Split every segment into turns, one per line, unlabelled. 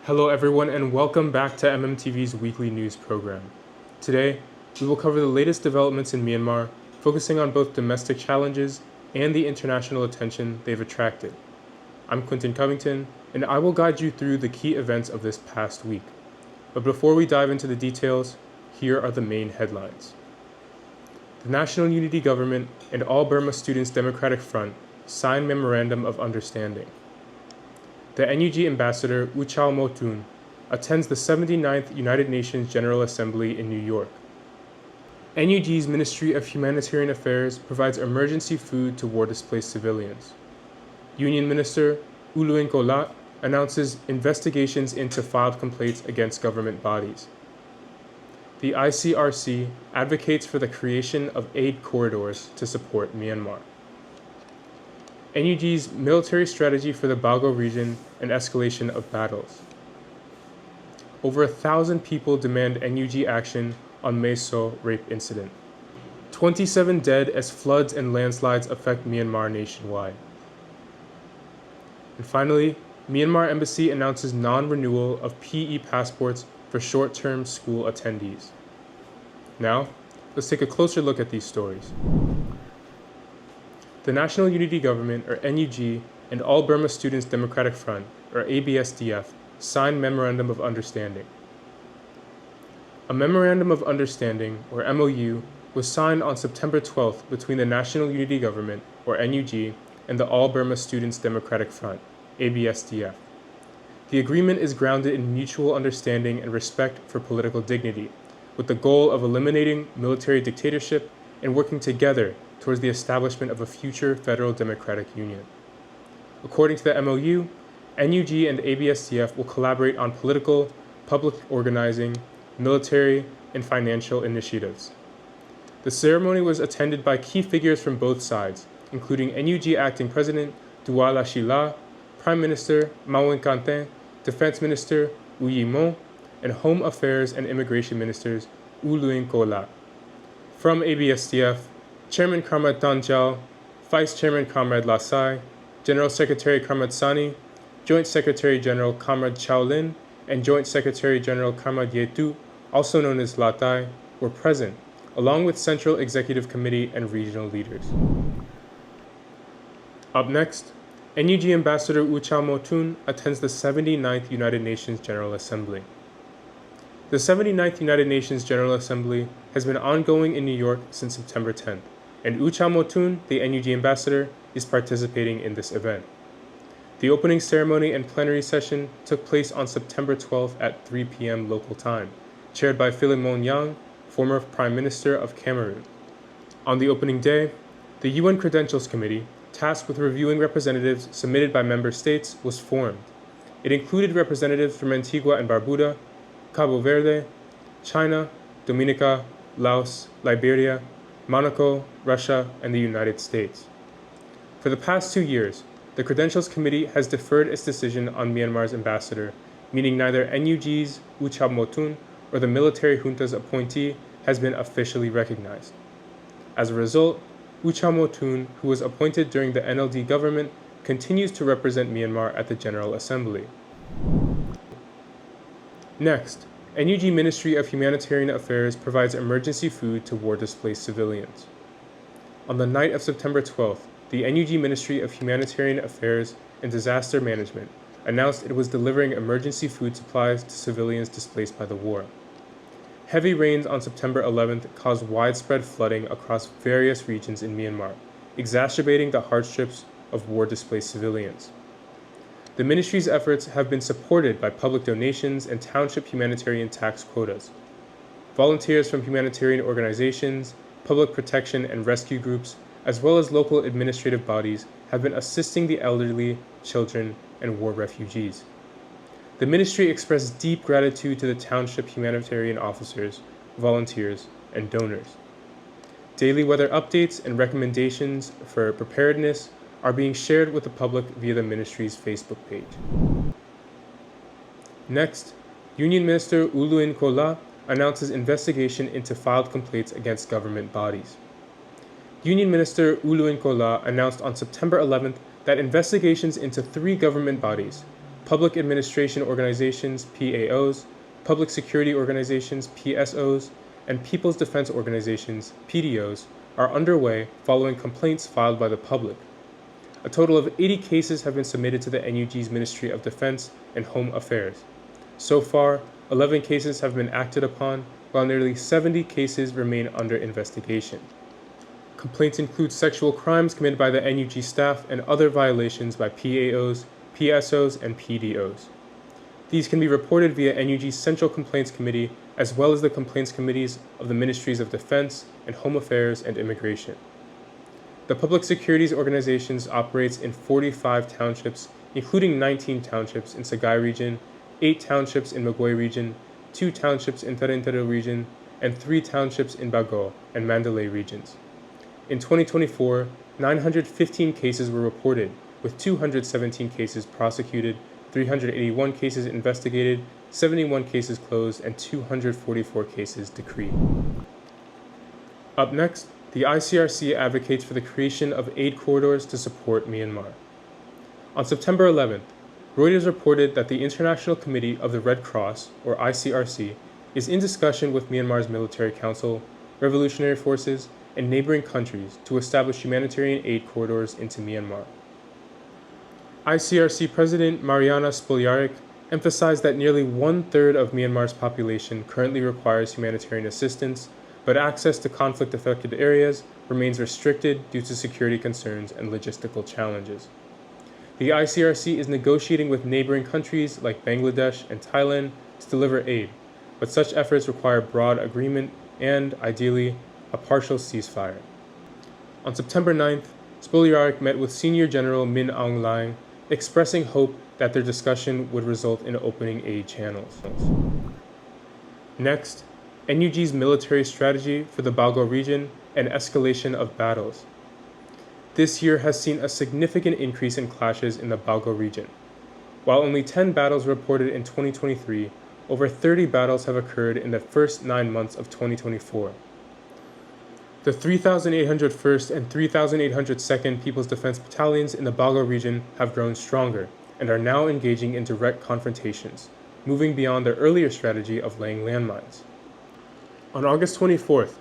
Hello everyone and welcome back to MMTV's weekly news program. Today, we will cover the latest developments in Myanmar, focusing on both domestic challenges and the international attention they've attracted. I'm Quentin Covington, and I will guide you through the key events of this past week. But before we dive into the details, here are the main headlines. The National Unity Government and All Burma Students Democratic Front signed Memorandum of Understanding. The NUG Ambassador ULu Ina attends the 79th United Nations General Assembly in New York. NUG's Ministry of Humanitarian Affairs provides emergency food to war-displaced civilians. Union Minister ULu Ina announces investigations into filed complaints against government bodies. The ICRC advocates for the creation of aid corridors to support Myanmar. NUG's military strategy for the Bago region and escalation of battles. Over 1,000 people demand NUG action on Meso rape incident. 27 dead as floods and landslides affect Myanmar nationwide. And finally, Myanmar Embassy announces non-renewal of PE passports for short-term school attendees. Now, let's take a closer look at these stories. The National Unity Government, or NUG, and All Burma Students Democratic Front, or ABSDF, signed Memorandum of Understanding. A Memorandum of Understanding, or MOU, was signed on September 12th between the National Unity Government, or NUG, and the All Burma Students Democratic Front, ABSDF. The agreement is grounded in mutual understanding and respect for political dignity, with the goal of eliminating military dictatorship and working together towards the establishment of a future federal democratic union. According to the MOU, NUG and ABSDF will collaborate on political, public organizing, military, and financial initiatives. The ceremony was attended by key figures from both sides, including NUG Acting President Duala Shila, Prime Minister Mawen Kante, Defense Minister Mo, and Home Affairs and Immigration Ministers ULu Ina. From ABSDF, Chairman Comrade Tanjal, Vice Chairman Comrade Lasai, General Secretary Comrade Sani, Joint Secretary General Comrade Chaolin, and Joint Secretary General Comrade Yetu, also known as Latai, were present, along with Central Executive Committee and regional leaders. Up next, NUG Ambassador ULu Ina attends the 79th United Nations General Assembly. The 79th United Nations General Assembly has been ongoing in New York since September 10th, and ULu Ina, the NUG ambassador, is participating in this event. The opening ceremony and plenary session took place on September 12th at 3 p.m. local time, chaired by Philemon Yang, former Prime Minister of Cameroon. On the opening day, the UN Credentials Committee, tasked with reviewing representatives submitted by member states, was formed. It included representatives from Antigua and Barbuda, Cabo Verde, China, Dominica, Laos, Liberia, Monaco, Russia, and the United States. For the past 2 years, the Credentials Committee has deferred its decision on Myanmar's ambassador, meaning neither NUG's ULu Ina or the military junta's appointee has been officially recognized. As a result, ULu Ina, who was appointed during the NLD government, continues to represent Myanmar at the General Assembly. Next, NUG Ministry of Humanitarian Affairs provides emergency food to war-displaced civilians. On the night of September 12th, the NUG Ministry of Humanitarian Affairs and Disaster Management announced it was delivering emergency food supplies to civilians displaced by the war. Heavy rains on September 11th caused widespread flooding across various regions in Myanmar, exacerbating the hardships of war-displaced civilians. The ministry's efforts have been supported by public donations and township humanitarian tax quotas. Volunteers from humanitarian organizations, public protection and rescue groups, as well as local administrative bodies have been assisting the elderly, children, and war refugees. The ministry expressed deep gratitude to the township humanitarian officers, volunteers, and donors. Daily weather updates and recommendations for preparedness are being shared with the public via the ministry's Facebook page. Next, Union Minister ULu Ina announces investigation into filed complaints against government bodies. Union Minister ULu Ina announced on September 11th that investigations into 3 government bodies, public administration organizations, PAOs, public security organizations, PSOs, and People's Defense Organizations, PDOs, are underway following complaints filed by the public. A total of 80 cases have been submitted to the NUG's Ministry of Defense and Home Affairs. So far, 11 cases have been acted upon, while nearly 70 cases remain under investigation. Complaints include sexual crimes committed by the NUG staff and other violations by PAOs, PSOs, and PDOs. These can be reported via NUG's Central Complaints Committee as well as the complaints committees of the Ministries of Defense and Home Affairs and Immigration. The Public Securities Organizations operates in 45 townships, including 19 townships in Sagaing Region, 8 townships in Mogoy Region, 2 townships in Tarintado Region, and 3 townships in Bago and Mandalay regions. In 2024, 915 cases were reported, with 217 cases prosecuted, 381 cases investigated, 71 cases closed, and 244 cases decreed. Up next, the ICRC advocates for the creation of aid corridors to support Myanmar. On September 11th, Reuters reported that the International Committee of the Red Cross, or ICRC, is in discussion with Myanmar's military council, revolutionary forces, and neighboring countries to establish humanitarian aid corridors into Myanmar. ICRC President Mariana Spoljaric emphasized that nearly one-third of Myanmar's population currently requires humanitarian assistance, but access to conflict-affected areas remains restricted due to security concerns and logistical challenges. The ICRC is negotiating with neighboring countries like Bangladesh and Thailand to deliver aid, but such efforts require broad agreement and, ideally, a partial ceasefire. On September 9th, Spoljaric met with Senior General Min Aung Hlaing, expressing hope that their discussion would result in opening aid channels. Next, NUG's military strategy for the Bago region and escalation of battles. This year has seen a significant increase in clashes in the Bago region. While only 10 battles were reported in 2023, over 30 battles have occurred in the first 9 months of 2024. The 3,801st and 3,802nd People's Defense Battalions in the Bago region have grown stronger and are now engaging in direct confrontations, moving beyond their earlier strategy of laying landmines. On August 24th,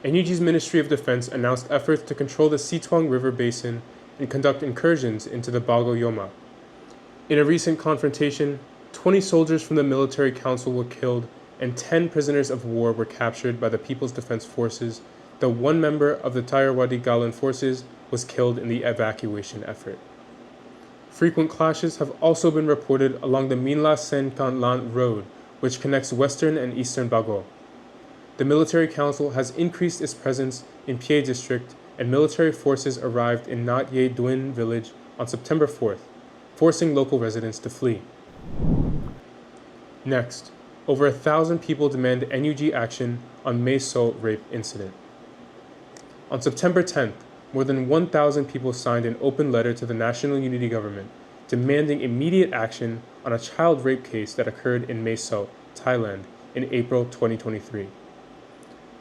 NUG's Ministry of Defense announced efforts to control the Situang River Basin and conduct incursions into the Bago Yoma. In a recent confrontation, 20 soldiers from the military council were killed and 10 prisoners of war were captured by the People's Defense Forces, though one member of the Tayarwadi Galan forces was killed in the evacuation effort. Frequent clashes have also been reported along the Minla Sen Kanlan Road, which connects western and eastern Bago. The military council has increased its presence in Pie district, and military forces arrived in Nat Ye Duin village on September 4th, forcing local residents to flee. Next, over 1,000 people demand NUG action on Mae So rape incident. On September 10th, more than 1,000 people signed an open letter to the National Unity Government demanding immediate action on a child rape case that occurred in Mae So, Thailand, in April 2023.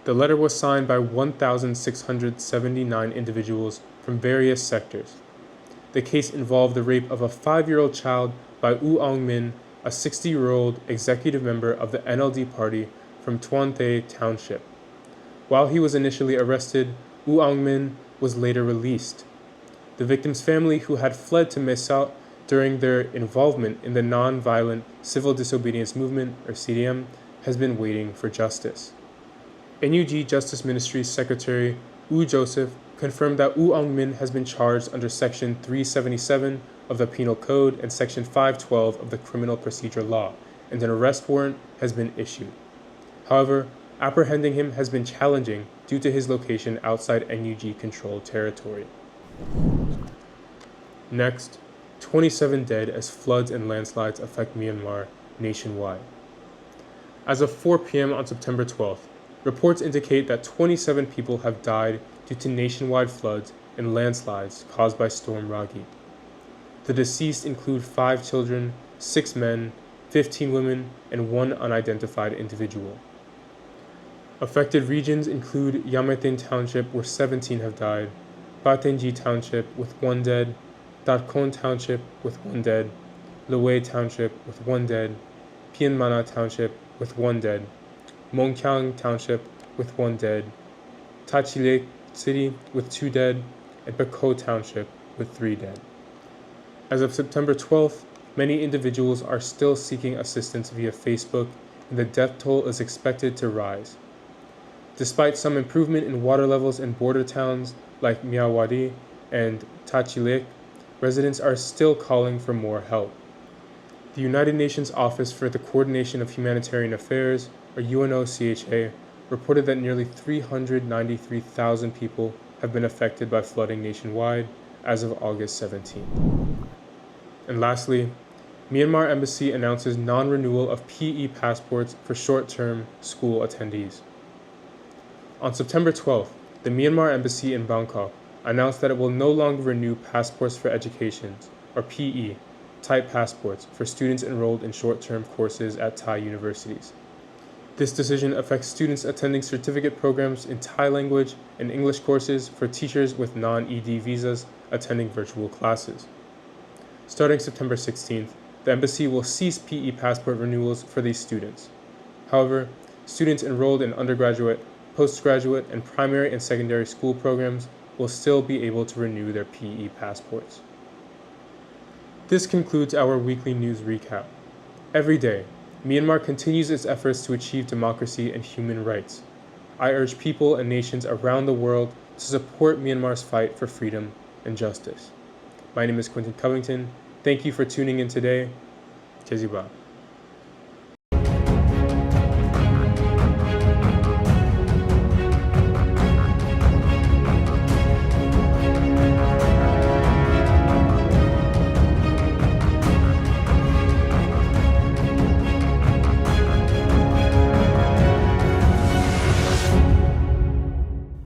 The letter was signed by 1,679 individuals from various sectors. The case involved the rape of a 5-year-old child by U Aung Min, a 60-year-old executive member of the NLD party from Tuan Thay Township. While he was initially arrested, U Aung Min was later released. The victim's family, who had fled to Mae So during their involvement in the Non-Violent Civil Disobedience Movement, or CDM, has been waiting for justice. NUG Justice Ministry's Secretary U Joseph confirmed that U Aung Min has been charged under Section 377 of the Penal Code and Section 512 of the Criminal Procedure Law, and an arrest warrant has been issued. However, apprehending him has been challenging due to his location outside NUG-controlled territory. Next, 27 dead as floods and landslides affect Myanmar nationwide. As of 4 p.m. on September 12th, reports indicate that 27 people have died due to nationwide floods and landslides caused by Storm Ragi. The deceased include 5 children, 6 men, 15 women, and 1 unidentified individual. Affected regions include Yametin Township, where 17 have died, Batenji Township, with 1 dead, Datkon Township, with 1 dead, Loei Township with 1 dead, Pianmana Township with 1 dead, Mongkyang Township with 1 dead, Tachilek City with 2 dead, and Bago Township with 3 dead. As of September 12th, many individuals are still seeking assistance via Facebook, and the death toll is expected to rise. Despite some improvement in water levels in border towns like Myawaddy and Tachilek, residents are still calling for more help. The United Nations Office for the Coordination of Humanitarian Affairs, or UNOCHA, reported that nearly 393,000 people have been affected by flooding nationwide as of August 17. And lastly, Myanmar Embassy announces non-renewal of PE passports for short-term school attendees. On September 12th, the Myanmar Embassy in Bangkok announced that it will no longer renew passports for education, or PE, type passports for students enrolled in short-term courses at Thai universities. This decision affects students attending certificate programs in Thai language and English courses for teachers with non-ED visas attending virtual classes. Starting September 16th, the embassy will cease PE passport renewals for these students. However, students enrolled in undergraduate, postgraduate, and primary and secondary school programs will still be able to renew their PE passports. This concludes our weekly news recap. Every day, Myanmar continues its efforts to achieve democracy and human rights. I urge people and nations around the world to support Myanmar's fight for freedom and justice. My name is Quentin Covington. Thank you for tuning in today. Keziba.